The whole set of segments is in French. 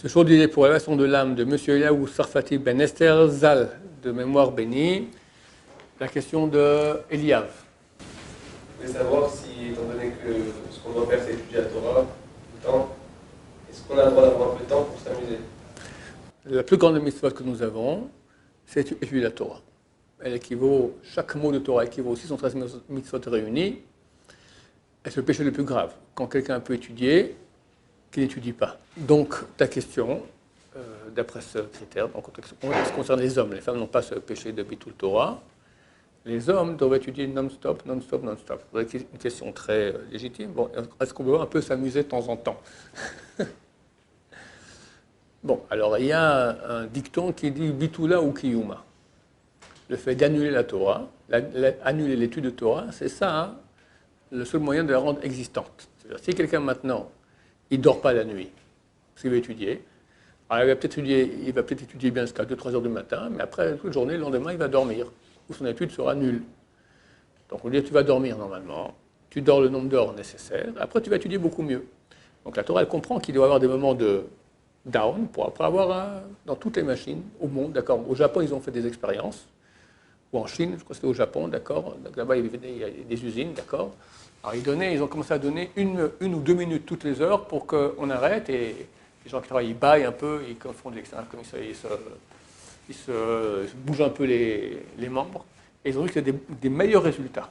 Ce jour d'idée pour la leçon de l'âme de M. Eliaou Sarfati Ben Esther Zal, de mémoire bénie, la question de Eliav. Je voulais savoir si, étant donné que ce qu'on doit faire, c'est étudier la Torah tout le temps, est-ce qu'on a le droit d'avoir un peu de temps pour s'amuser? La plus grande mitzvah que nous avons, c'est étudier la Torah. Elle équivaut, chaque mot de Torah équivaut aux 613 mitzvot réunis, et c'est le péché le plus grave. Quand quelqu'un peut étudier, qu'il n'étudie pas. Donc, ta question, d'après ce critère, donc, en ce qui concerne les hommes, les femmes n'ont pas ce péché de Bitul Torah. Les hommes doivent étudier non-stop, non-stop, non-stop. C'est une question très légitime. Bon, est-ce qu'on peut un peu s'amuser de temps en temps? Bon, alors il y a un dicton qui dit Bitula ou Kiyuma. Le fait d'annuler la Torah, annuler l'étude de Torah, c'est ça, hein, le seul moyen de la rendre existante. C'est-à-dire, si quelqu'un maintenant, il ne dort pas la nuit, parce qu'il veut étudier, alors il va peut-être étudier bien jusqu'à 2-3 heures du matin, mais après, toute la journée, le lendemain, il va dormir, ou son étude sera nulle. Donc on dit, tu vas dormir normalement, tu dors le nombre d'heures nécessaires, après tu vas étudier beaucoup mieux. Donc la Torah, elle comprend qu'il doit y avoir des moments de down, pour après avoir dans toutes les machines au monde, d'accord. Au Japon, ils ont fait des expériences, ou en Chine, je crois que c'était au Japon, d'accord. Là-bas, il y a des usines, d'accord. Alors ils ont commencé à donner une ou 2 minutes toutes les heures pour qu'on arrête, et les gens qui travaillent, ils baillent un peu, ils font de l'extérieur, comme ils se bougent un peu les membres, et ils ont vu que c'était des meilleurs résultats.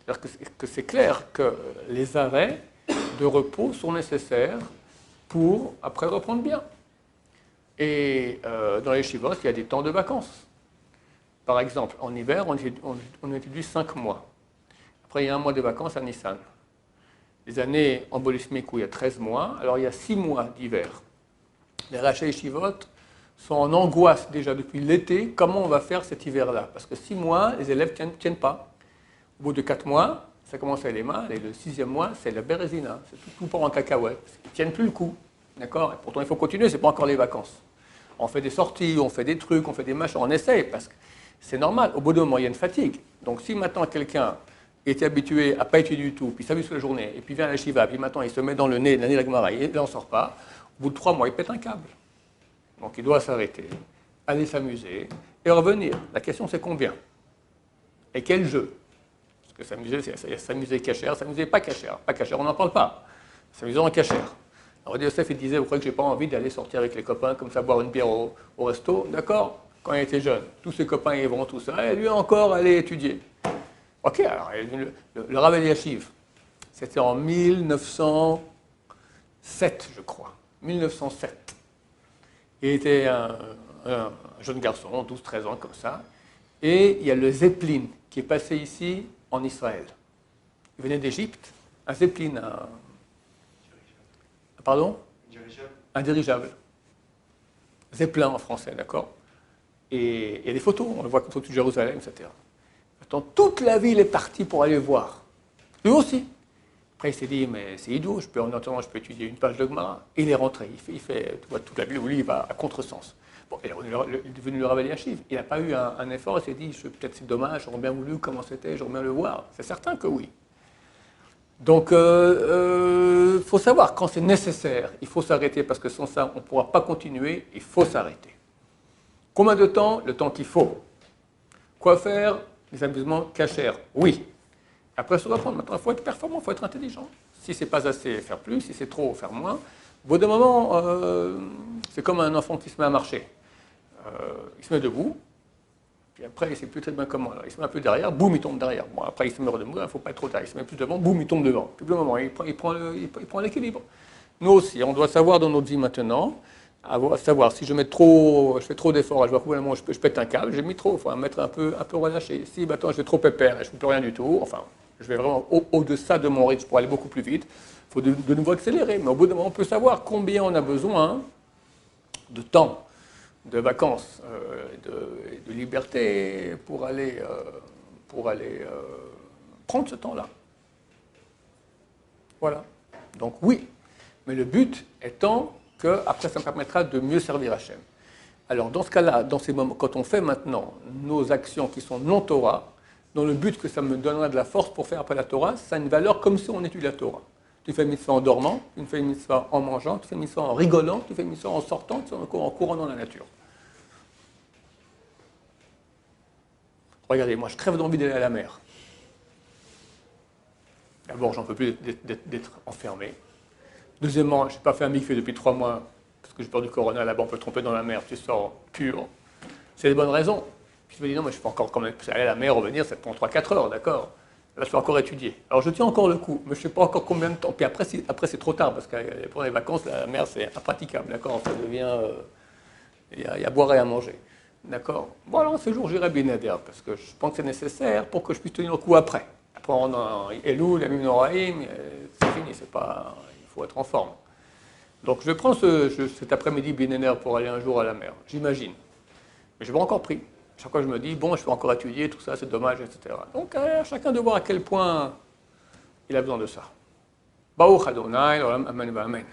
C'est-à-dire que c'est clair que les arrêts de repos sont nécessaires pour après reprendre bien. Et dans les yeshivot, il y a des temps de vacances. Par exemple, en hiver, on étudie 5 mois. Après, il y a 1 mois de vacances à Nissan. Les années embolismiques où il y a 13 mois, alors il y a 6 mois d'hiver. Les rachats yeshivot sont en angoisse déjà depuis l'été. Comment on va faire cet hiver-là? Parce que 6 mois, les élèves ne tiennent pas. Au bout de 4 mois, ça commence à aller mal, et le 6e mois, c'est la bérésina. C'est tout part en cacahuète. Ils ne tiennent plus le coup. D'accord? Et pourtant, il faut continuer, ce n'est pas encore les vacances. On fait des sorties, on fait des trucs, on fait des machins, on essaye, parce que c'est normal. Au bout d'un moment, il y a une fatigue. Donc si maintenant quelqu'un était habitué à ne pas étudier du tout, puis s'amuse toute la journée, et puis vient à la shiva, puis maintenant il se met dans le nez, l'année de la Gemara, et il n'en sort pas, au bout de 3 mois, il pète un câble. Donc il doit s'arrêter, aller s'amuser, et revenir. La question, c'est combien? Et quel jeu? Parce que s'amuser, c'est s'amuser cachère, s'amuser pas cachère. Pas cachère, on n'en parle pas. S'amuser en cachère. Alors Yosef, il disait, vous croyez que j'ai pas envie d'aller sortir avec les copains, comme ça, boire une bière au resto? D'accord? Quand il était jeune, tous ses copains, ils vont tout ça, et lui encore, aller étudier. Ok, alors, le Rav Eliashiv, c'était en 1907, je crois. 1907. Il était un jeune garçon, 12-13 ans, comme ça. Et il y a le Zeppelin qui est passé ici, en Israël. Il venait d'Égypte. Un Zeppelin, pardon? Un dirigeable. Zeppelin en français, d'accord? Et il y a des photos, on le voit comme photo de Jérusalem, etc. Attends, toute la ville est partie pour aller voir. Lui aussi. Après, il s'est dit, mais c'est idiot, en attendant, je peux étudier une page de Gemara. Et il est rentré, il fait tu vois, toute la ville où lui, il va à contresens. Bon, il est devenu le Rav Eliashiv. Il n'a pas eu un effort, il s'est dit, peut-être c'est dommage, j'aurais bien voulu comment c'était, j'aurais bien le voir. C'est certain que oui. Donc, il faut savoir, quand c'est nécessaire, il faut s'arrêter, parce que sans ça, on ne pourra pas continuer, il faut s'arrêter. Combien de temps? Le temps qu'il faut. Quoi faire? Les amusements cachers, oui. Après, se reprendre. Maintenant, il faut être performant, il faut être intelligent. Si c'est pas assez, faire plus. Si c'est trop, faire moins. Au bout d'un moment, c'est comme un enfant qui se met à marcher. Il se met debout, puis après, il ne sait plus très bien comment. Alors, il se met un peu derrière, boum, il tombe derrière. Bon, après, il se met debout, il ne faut pas être trop tard. Il se met plus devant, boum, il tombe devant. Puis, au bout d'un moment, il prend l'équilibre. Nous aussi, on doit savoir dans notre vie maintenant, savoir si je fais trop d'efforts, je vois qu'au bout d'un moment, je pète un câble, j'ai mis trop, il faut mettre un peu relâché. Si maintenant je fais trop pépère et je ne fais plus rien du tout, enfin, je vais vraiment au-deçà de mon rythme pour aller beaucoup plus vite, il faut de nouveau accélérer. Mais au bout d'un moment, on peut savoir combien on a besoin de temps, de vacances, de liberté pour aller prendre ce temps-là. Voilà. Donc oui, mais le but étant qu'après, ça me permettra de mieux servir Hachem. Alors, dans ce cas-là, dans ces moments, quand on fait maintenant nos actions qui sont non-Torah, dans le but que ça me donnera de la force pour faire après la Torah, ça a une valeur comme si on étudie la Torah. Tu fais une mitzvah en dormant, tu fais une mitzvah en mangeant, tu fais une mitzvah en rigolant, tu fais une mitzvah en sortant, tu fais en courant dans la nature. Regardez, moi je crève d'envie d'aller à la mer. D'abord, j'en peux plus d'être enfermé. Deuxièmement, je n'ai pas fait un mikvé depuis 3 mois parce que j'ai peur du corona. Là-bas, on peut tromper dans la mer, tu sors pur. C'est des bonnes raisons. Puis je me dis, non, mais je peux encore quand même aller à la mer, revenir, ça prend 3-4 heures, d'accord. Là, je peux encore étudier. Alors, je tiens encore le coup, mais je ne sais pas encore combien de temps. Puis après, c'est trop tard parce que pour les vacances, la mer, c'est impraticable, d'accord. Ça devient. Il y a à boire et à manger. D'accord. Bon, alors, ce jour, j'irai Binader parce que je pense que c'est nécessaire pour que je puisse tenir le coup après. Après, on a Elul, Yamim Noraim, c'est fini, c'est pas. Il faut être en forme. Donc je prends cet après-midi Binader pour aller un jour à la mer, j'imagine. Mais je n'ai pas encore pris. Chaque fois je me dis, bon, je peux encore étudier, tout ça, c'est dommage, etc. Donc chacun de voir à quel point il a besoin de ça. Baruch Adonai, Amen, Amen.